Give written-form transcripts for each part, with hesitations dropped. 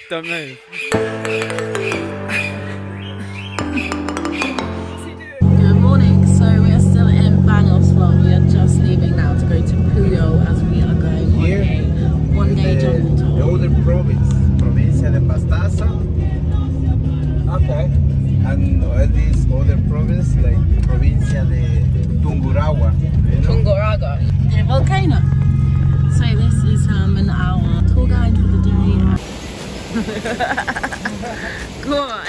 Don't move. Good morning. So we are still in Banos. Well, we are just leaving now to go to PUYO as we are going on a one-day jungle tour. The other province, Provincia de Pastaza. Okay. And this other province, like Provincia de Tungurahua. You know? Tungurahua, the volcano. So this is and our tour guide for the day. Go on.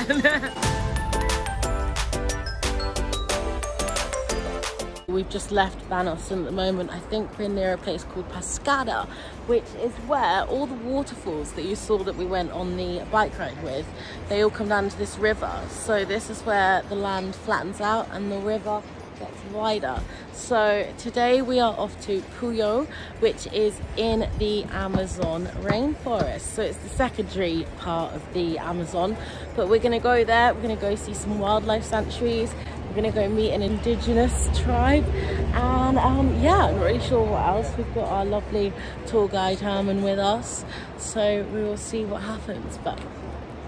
We've just left Banos, and at the moment I think we're near a place called Pescada, which is where all the waterfalls that you saw that we went on the bike ride with, they all come down to this river. So this is where the land flattens out and the river gets wider. So today we are off to PUYO, which is in the Amazon rainforest. So it's the secondary part of the Amazon, but we're going to go there. We're going to go see some wildlife sanctuaries. We're going to go meet an indigenous tribe, and yeah, I'm not really sure what else. We've got our lovely tour guide Herman with us, so we will see what happens, but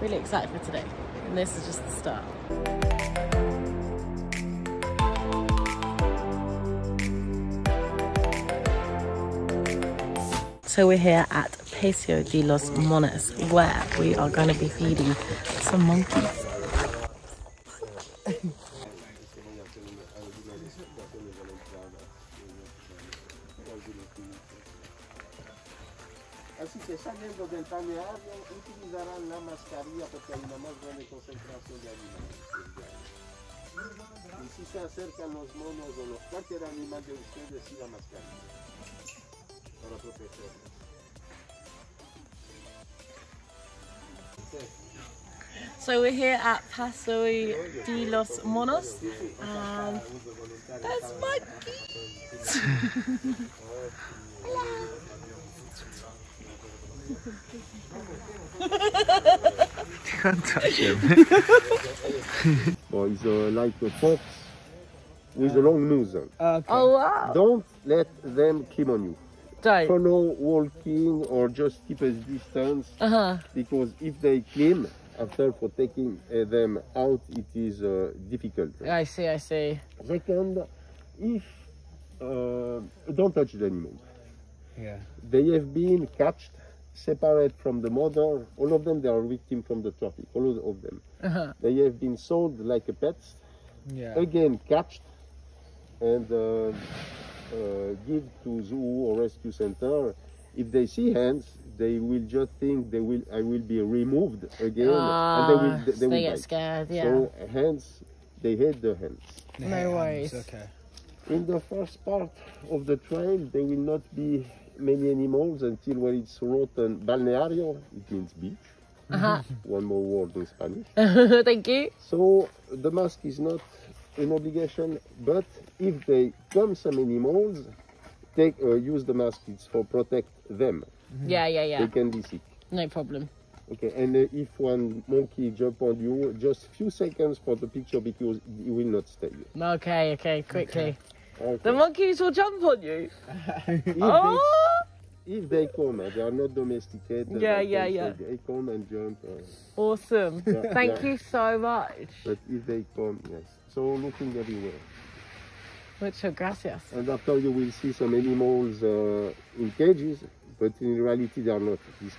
really excited for today, and this is just the start. So we're here at Paseo Los Monos, where we are going to be feeding some monkeys. Así que saliendo del balneario utilizarán la mascarilla porque hay una más grande concentración de animales. Y si se acercan los monos o cualquier animal de ustedes, sí la mascarilla para protegerlos. So we're here at Paseo Los Monos, and there's monkeys. Hello. You can't touch him. Well, it's like a fox with a long nose. Okay. Oh wow. Don't let them climb on you. Don't. Follow walking or just keep a distance, because if they climb, after for taking them out, it is difficult. I see, I see. Second, if don't touch the animal. Yeah. They have been catched, separate from the mother. All of them, they are victims from the traffic. All of them. They have been sold like a pets. Yeah. Again, catched and give to zoo or rescue center. If they see hands, they will just think I will be removed again, and they will get scared. Yeah. So hands, they hate the hands. No worries. Okay. In the first part of the trail, there will not be many animals until when it's rotten balneario. It means beach. One more word in Spanish. Thank you. So the mask is not an obligation, but if they come some animals, use the mask. It's for protect them. Yeah, yeah, yeah. They can be sick. No problem. Okay, and if one monkey jump on you, just few seconds for the picture because it will not stay. Okay, okay, quickly. Okay. The monkeys will jump on you. If they come, they are not domesticated. Yeah, like yeah, yeah. They come and jump. Awesome. Yeah, Thank you so much. But if they come, yes. So looking everywhere. Muchas gracias. And after you will see some animals in cages, but in reality they are not. These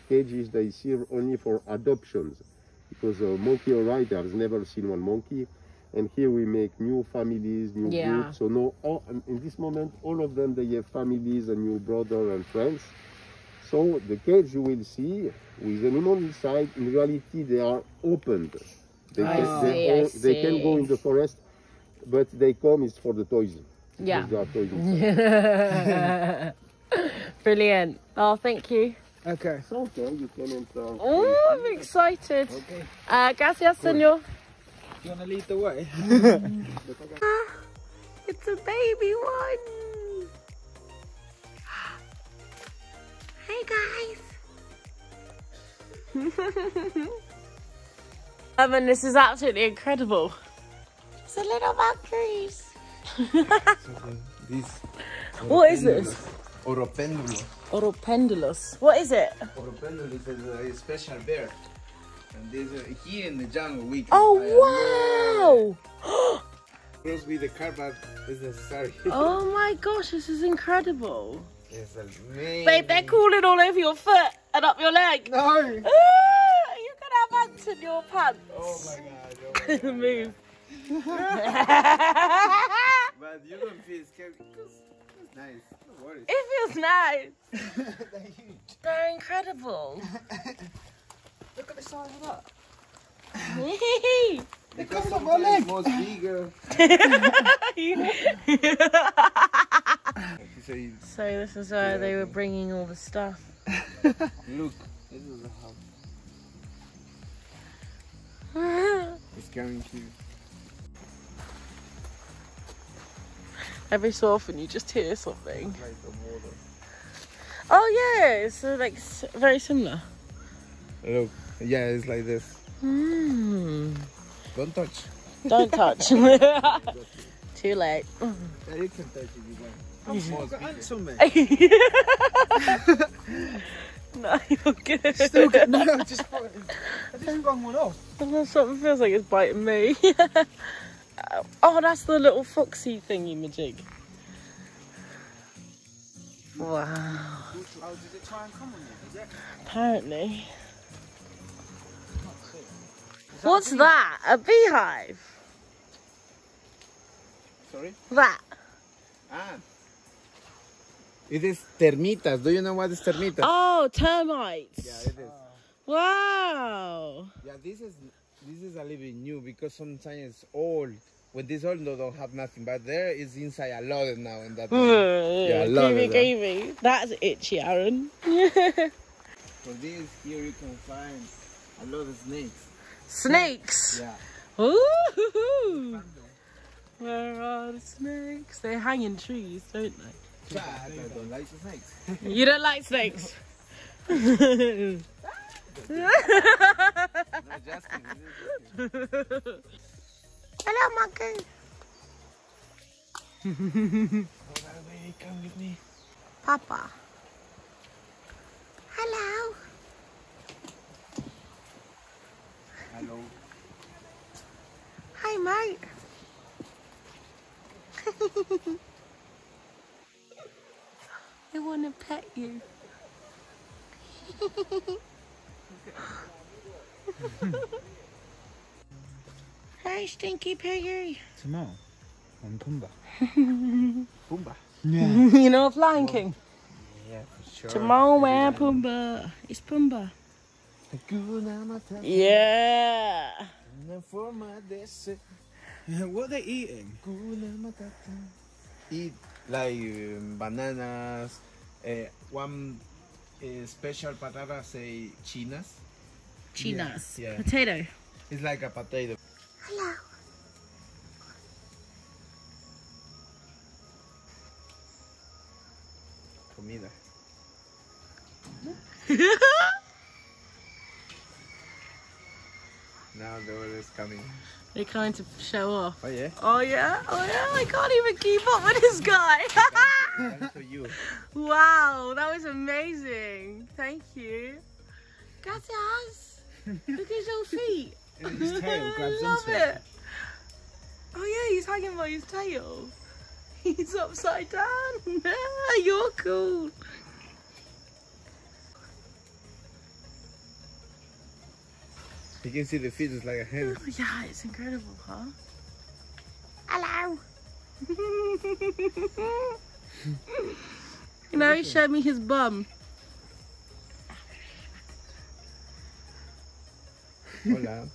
cages they serve only for adoptions, because a monkey rider has never seen one monkey, and here we make new families, new groups. So in this moment, all of them, they have families and new brother and friends. So the cage you will see with animal inside, in reality they are opened. They can go in the forest, but they come is for the toys. Yeah. They are toys inside. Brilliant. Oh, thank you. Okay. It's okay, you can enter. Oh, I'm excited. Okay. Gracias, senor. You want to lead the way? It's a baby one. Hey, guys. And this is absolutely incredible. It's a little monkeys. This What is this? Oropéndulo. Oropendulus. What is it? Oropendulus is a special bear. And there's here in the jungle we can Oh wow! cross with the car, but it's necessary. Oh my gosh, this is incredible. It's amazing. Babe, they're crawling all over your foot and up your leg. No! Ah, you can have ants in your pants. Oh my god. Oh my god. Move. But you don't feel scared because it's nice. No worries. It feels nice. They're huge. They're incredible. Look at the size of that. Because of my leg. Most bigger. So this is where they were bringing all the stuff. Look, this is the house. It's coming here. Every so often you just hear something. It's like the water. Oh yeah, it's like very similar. Look, yeah, it's like this. Mm. Don't touch. Don't touch. Too late. Yeah, you can touch it if you want. I've got ants on me. No, you're good. Still good. No, I just sprung one off. Something feels like it's biting me. Oh, that's the little foxy thingy majig. Wow. Oh, did it try and come on you? Is it? Apparently. What's that? A beehive? Sorry? That? Ah. It is termitas. Do you know what is termitas? Oh, termites. Yeah, it is. Wow. Yeah, this is a little bit new because sometimes it's old. When this old, they don't have nothing, but there is inside a lot now in that. Yeah, a lot of them. Gravy. That's itchy, Aaron. For this here, you can find a lot of snakes. Snakes. Yeah. Ooh. Where are the snakes? They hang in trees, don't they? But I don't like the snakes. You don't like snakes? No, just kidding. Hello, monkey. Oh, baby, come with me. Papa. Hello. Hello. Hi, mate. I want to pet you. Hey, Stinky Piggy. Tomorrow on Pumbaa. Pumbaa? Yeah. You know of Lion King? Yeah, for sure. Tomorrow and Pumbaa. It's Pumbaa. Yeah. What are they eating? Eat like bananas. One special patata say chinas. Chinas. Yeah. Potato. It's like a potato. Hello. Comida. Now the order is coming. They're trying to show off. Oh yeah? Oh yeah? Oh yeah? I can't even keep up with this guy. Thanks for you. Wow, that was amazing. Thank you. Gracias. Look at your feet. And his tail grabs Love onto it. Oh yeah, he's hanging by his tail. He's upside down. You're cool. You can see the feet is like a hand. Oh, yeah, it's incredible, huh? Hello. You know, he showed me his bum. Hola.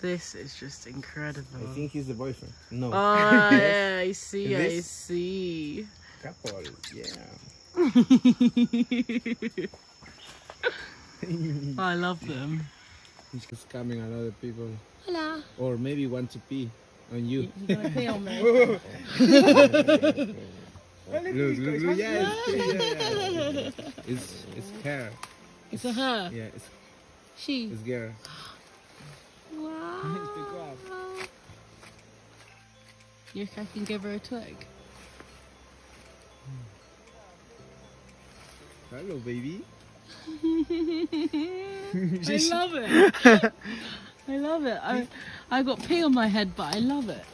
This is just incredible. I think he's the boyfriend. No. Oh, yeah, I see, Is I this- see. Couple, yeah. I love them. He's scamming a lot of people. Hello. Or maybe want to pee on you. You gonna pee on me? Look, yeah, it's her. It's a her. Yeah, She. it's girl. Wow. You reckon I can give her a twig? Hello, baby. I love it. I love it. I got pee on my head, but I love it.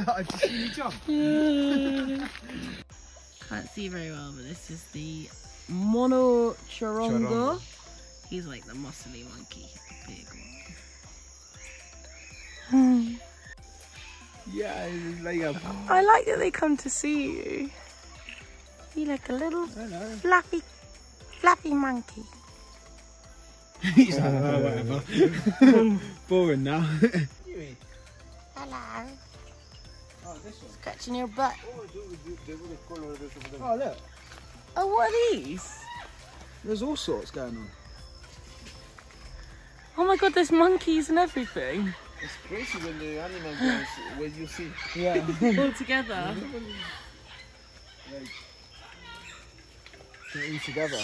I just see you jump. Can't see very well, but this is the Mono Chorongo. He's like the muscly monkey, the big one. Yeah, it's like a... I like that they come to see you. You like a little fluffy monkey. He's like, oh, whatever. Boring now. Hello. Oh, this one. Scratching your butt. Oh, look. Oh, what are these? There's all sorts going on. Oh my god, there's monkeys and everything. It's crazy when the animal goes, when you see. Yeah. All together. Like, getting together.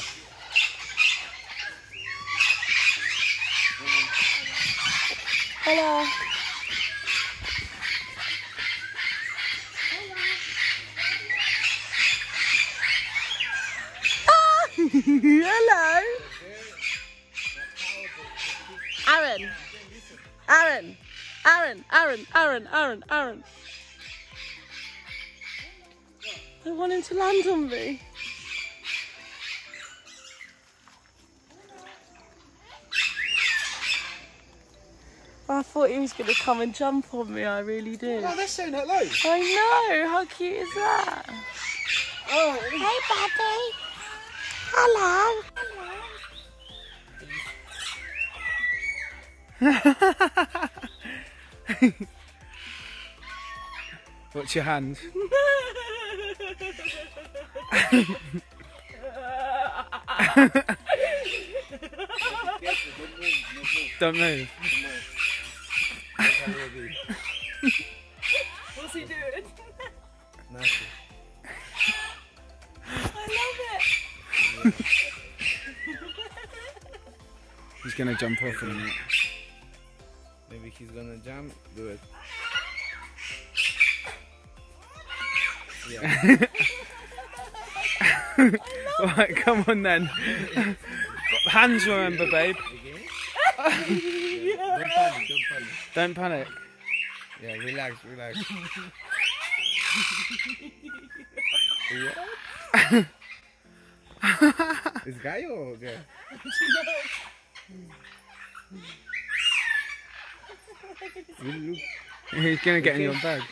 Hello. Hello. Aaron. I want him to land on me. I thought he was going to come and jump on me, I really did. Oh, they're saying hello. I know, how cute is that? Oh, Hey, buddy. Hello. Watch your hands. Don't move. What's he doing? Nothing. I love it. He's gonna jump off in a minute. Maybe he's gonna jump. Do it. Yeah. Alright, come on then. Hands, remember, babe. Yeah. Don't panic. Yeah, relax. Is guy or girl? Look. He's gonna get in your bag.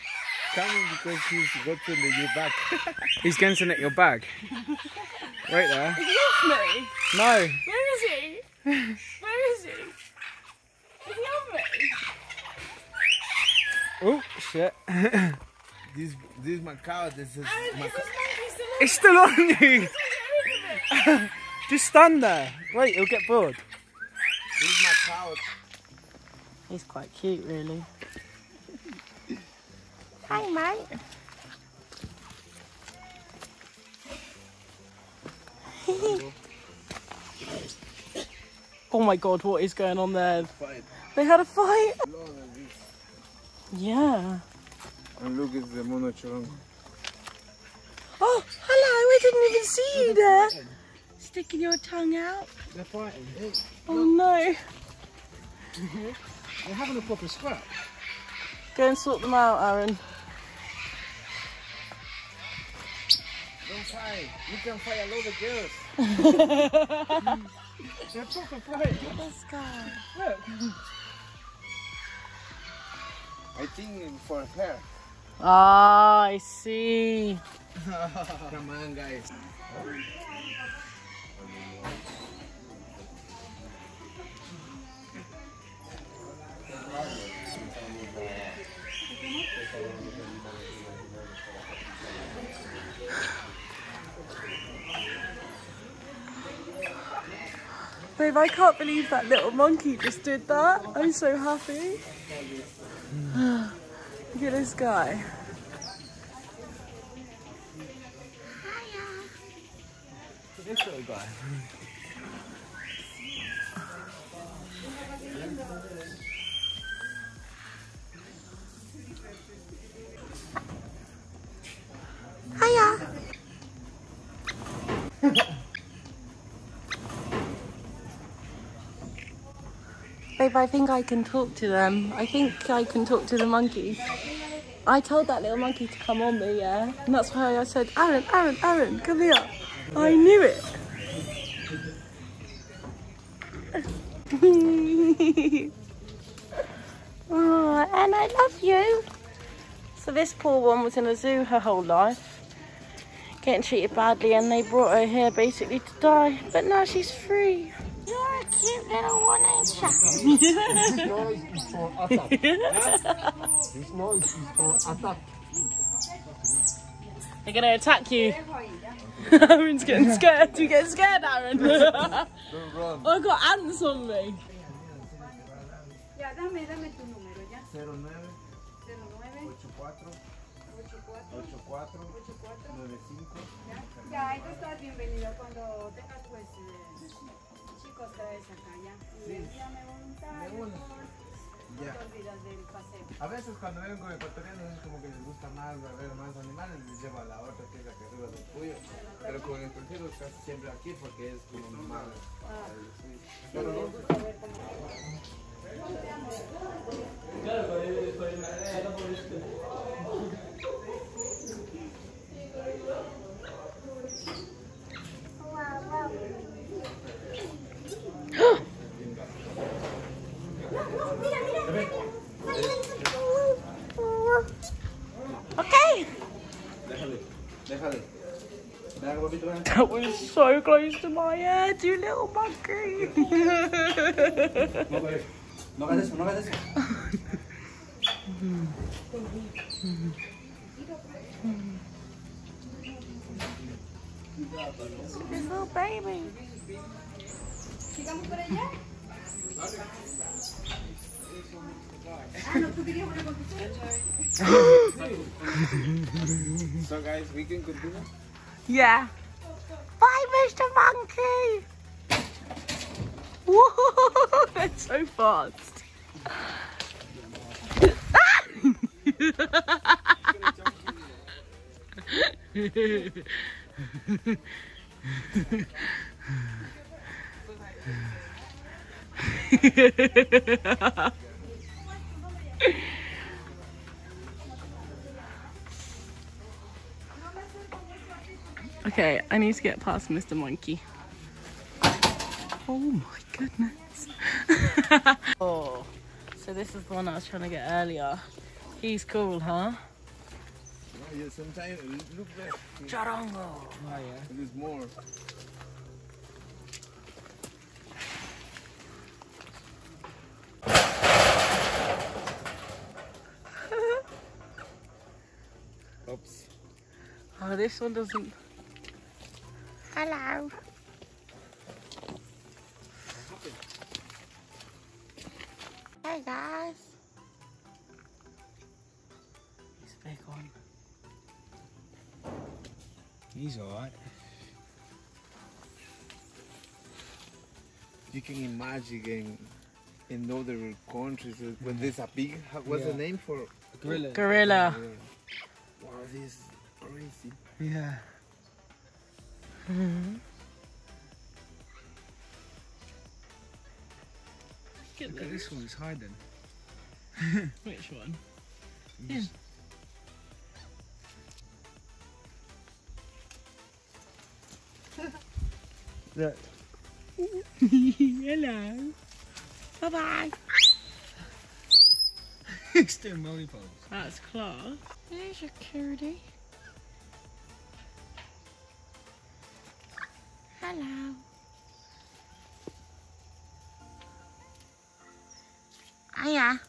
Coming because he's got to your bag. He's going to nick your bag. Right there. Is he off me? No. Where is he? Where is he? Is he off me? Oh shit. This is my cow. This is Aaron, my is this monkey still on? It's still on you. Get rid of it. Just stand there. Wait, he'll get bored. This is my cow. He's quite cute, really. Hi, mate. Oh my god, what is going on there? Fight. They had a fight? Yeah. And look, it's the Mono Chorongo. Oh, hello, I didn't even see you there. Sticking your tongue out. They're fighting. Oh no. They're having a proper scrap. Go and sort them out, Aaron. Don't fight. You can fight a lot of girls. They're proper fight. Let's go. Look. I think for her. Ah, I see. Come on, guys. Babe, I can't believe that little monkey just did that. I'm so happy. Look at this guy. This little guy. Hiya. Babe, I think I can talk to them. I think I can talk to the monkeys. I told that little monkey to come on me, yeah? And that's why I said, Aaron, Aaron, Aaron, come here. I knew it. Oh, and I love you. So this poor one was in a zoo her whole life, getting treated badly, and they brought her here basically to die. But now she's free. You're a cute little one, ain't you? This noise is for attack. This noise is for attack. They're gonna attack you. Aaron's getting scared. You get scared, Aaron? Don't run. Oh, I've got ants on me. Ya, dame tu número, ya. 09 09 84 84 95. Ya, ahí tú estás bienvenido. Cuando tengas pues chicos traes acá, ya. Y envíame voluntario. No te olvidas del paseo. A veces cuando vengo con ecuatorianos es como que les gusta más ver más animales, les llevo a la otra que es la que arriba del Puyo. Pero con extranjeros casi siempre aquí porque es como más. Pero no. Okay. Déjale. That was so close to my head, you little monkey. No hagas eso, no hagas eso. This little baby. ¿Sigamos por allá? Ah, no, tú querías volver con tu So guys, we can continue? Yeah. Bye, Mr. Monkey. Whoa, that's so fast. Okay, I need to get past Mr. Monkey. Oh my goodness. Oh, so this is the one I was trying to get earlier. He's cool, huh? Yeah, sometimes look there. Charango. Oh, yeah. There's more. Oops. Oh, this one doesn't. Hello. Hey guys. He's a big one. He's alright. You can imagine in other countries when there's a big, what's the name for? Gorilla. Gorilla. Wow, this is crazy. Yeah. Look at this one, it's hiding. Which one? Yes. Look. Hello. Bye bye. He's doing lollipops. That's class. There's your cutie. Hello. Hiya.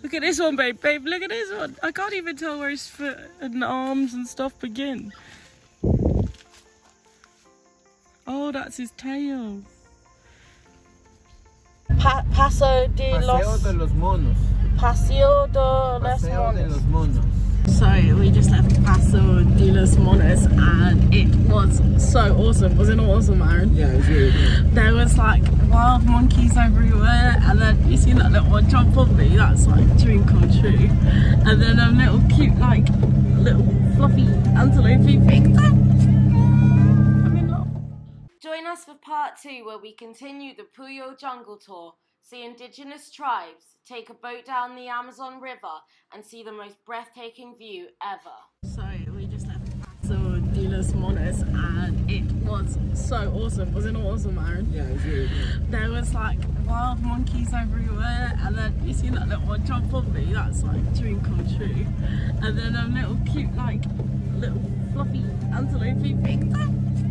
Look at this one, babe. Babe, look at this one. I can't even tell where his foot and arms and stuff begin. Oh, that's his tail. Paseo de los Monos. Paseo de los Paseo de los Monos. So we just left Paseo de los Monos and it was so awesome. Wasn't it awesome, Aaron? Yeah, it's really good. There was like wild monkeys everywhere, and then you see that little one jump on me, that's like dream come true. And then a little cute like little fluffy antelope thing. I'm in love. Join us for part 2 where we continue the PUYO jungle tour. see indigenous tribes take a boat down the Amazon River and see the most breathtaking view ever. So we just left Paseo Los Monos and it was so awesome. Was it not awesome, Aaron? Yeah, it was really good. There was like wild monkeys everywhere, and then you see that little one jump on me, that's like dream come true. And then a little cute like little fluffy antelope picked up.